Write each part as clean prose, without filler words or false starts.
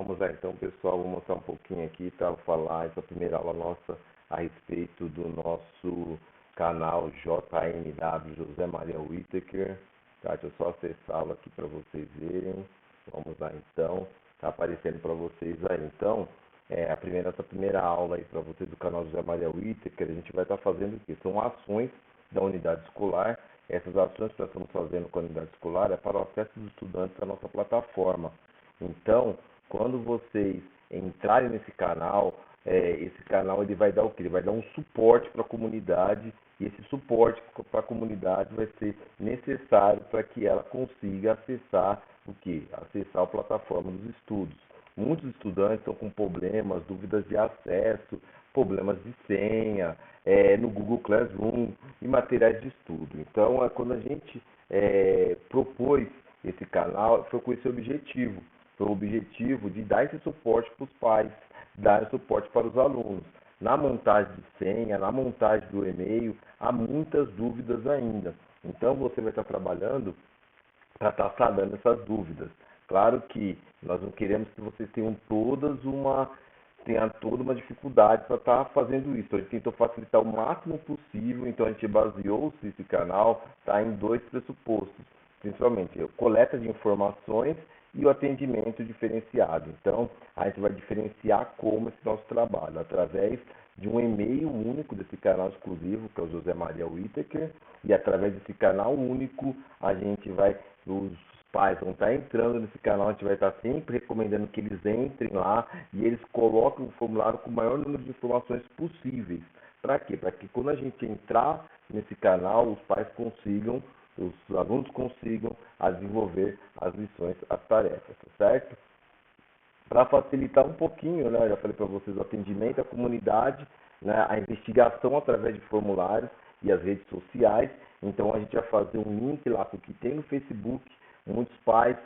Vamos lá então, pessoal, vou mostrar um pouquinho aqui, tá? Vou falar essa primeira aula nossa a respeito do nosso canal JMW José Maria Whittaker, tá? Deixa eu só acessá-lo aqui para vocês verem. Vamos lá então, tá aparecendo para vocês aí. Então, essa primeira aula aí para vocês do canal José Maria Whittaker, a gente vai estar fazendo o quê? São ações da unidade escolar. Essas ações que nós estamos fazendo com a unidade escolar é para o acesso dos estudantes à nossa plataforma. Então, quando vocês entrarem nesse canal, esse canal ele vai dar o quê? Ele vai dar um suporte para a comunidade e esse suporte para a comunidade vai ser necessário para que ela consiga acessar o quê? Acessar a plataforma dos estudos. Muitos estudantes estão com problemas, dúvidas de acesso, problemas de senha, no Google Classroom e materiais de estudo. Então, quando a gente propôs esse canal, foi com esse objetivo. Foi o objetivo de dar esse suporte para os pais, dar esse suporte para os alunos. Na montagem de senha, na montagem do e-mail, há muitas dúvidas ainda. Então, você vai estar trabalhando para estar sanando essas dúvidas. Claro que nós não queremos que vocês tenham toda uma dificuldade para estar fazendo isso. A gente tentou facilitar o máximo possível, então a gente baseou-se esse canal em dois pressupostos, principalmente a coleta de informações e o atendimento diferenciado. Então, a gente vai diferenciar como esse nosso trabalho, através de um e-mail único desse canal exclusivo, que é o José Maria Whittaker, e através desse canal único, os pais vão estar entrando nesse canal, a gente vai estar sempre recomendando que eles entrem lá e eles coloquem o formulário com o maior número de informações possíveis. Para quê? Para que quando a gente entrar nesse canal, os alunos consigam desenvolver as lições, as tarefas, tá certo? Para facilitar um pouquinho, né, eu já falei para vocês, o atendimento à comunidade, né, a investigação através de formulários e as redes sociais. Então a gente vai fazer um link lá com o que tem no Facebook. Muitos pais,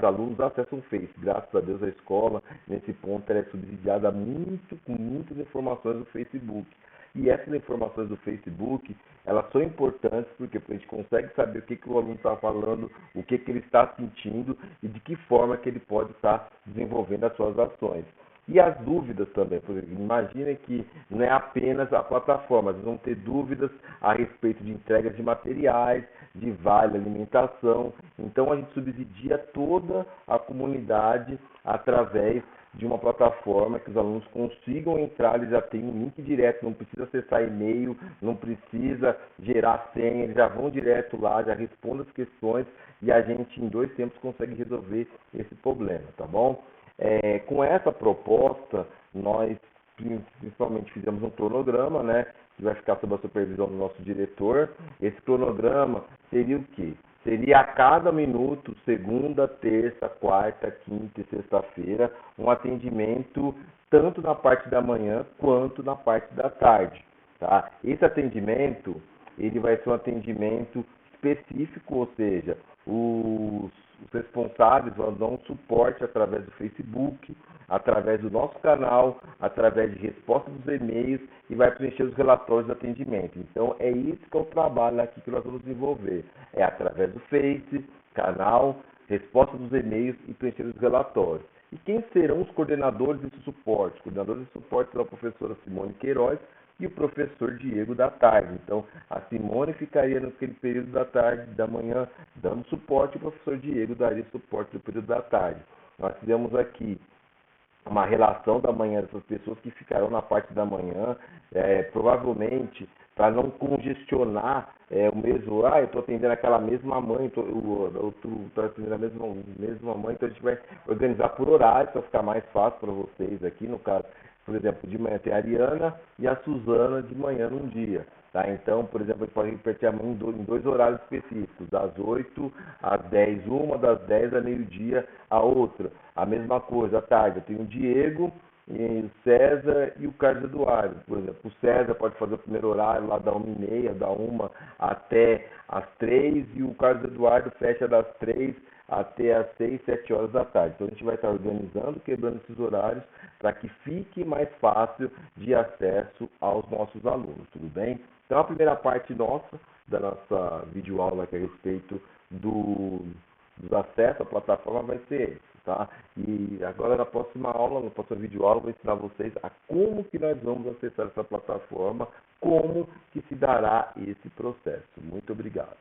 alunos acessam o Face. Graças a Deus a escola, nesse ponto, ela é subsidiada com muitas informações do Facebook. E essas informações do Facebook, elas são importantes porque a gente consegue saber o que o aluno está falando, o que ele está sentindo e de que forma que ele pode estar desenvolvendo as suas ações. E as dúvidas também, por exemplo, imaginem que não é apenas a plataforma, eles vão ter dúvidas a respeito de entregas de materiais, de vale alimentação. Então a gente subsidia toda a comunidade através de uma plataforma que os alunos consigam entrar, eles já têm um link direto, não precisa acessar e-mail, não precisa gerar senha, eles já vão direto lá, já respondem as questões e a gente em 2 tempos consegue resolver esse problema, tá bom? Com essa proposta, nós principalmente fizemos um cronograma, né, que vai ficar sob a supervisão do nosso diretor. Esse cronograma seria o quê? Seria a cada minuto, segunda, terça, quarta, quinta e sexta-feira, um atendimento tanto na parte da manhã quanto na parte da tarde. Tá? Esse atendimento ele vai ser um atendimento específico, ou seja, os responsáveis vão dar um suporte através do Facebook, através do nosso canal, através de resposta dos e-mails e vai preencher os relatórios de atendimento. Então é isso que é o trabalho aqui que nós vamos desenvolver. É através do Face, canal, resposta dos e-mails e preencher os relatórios. E quem serão os coordenadores desse suporte? Os coordenadores desse suporte serão a professora Simone Queiroz e o professor Diego da tarde. Então, a Simone ficaria naquele período da tarde, da manhã, dando suporte, e o professor Diego daria suporte no período da tarde. Nós fizemos aqui uma relação da manhã dessas pessoas que ficarão na parte da manhã, provavelmente para não congestionar o mesmo, eu estou atendendo aquela mesma mãe, o outro está atendendo a mesma mãe, então a gente vai organizar por horário para ficar mais fácil para vocês aqui, no caso, por exemplo, de manhã tem a Ariana e a Suzana de manhã num dia. Tá? Então, por exemplo, a gente pode repetir a mãe em 2 horários específicos, das 8 às 10, uma, das 10 a meio-dia, a outra. A mesma coisa, à tarde, eu tenho o Diego, e o César e o Carlos Eduardo. Por exemplo, o César pode fazer o primeiro horário lá da 1h30, da 1 até as 3, e o Carlos Eduardo fecha das 3 até as 6, 7 horas da tarde. Então a gente vai estar organizando, quebrando esses horários para que fique mais fácil de acesso aos nossos alunos, tudo bem? Então a primeira parte da nossa videoaula aqui a respeito dos acessos à plataforma vai ser esse, tá? E agora na próxima aula, na próxima videoaula, eu vou ensinar vocês a como que nós vamos acessar essa plataforma, como que se dará esse processo. Muito obrigado.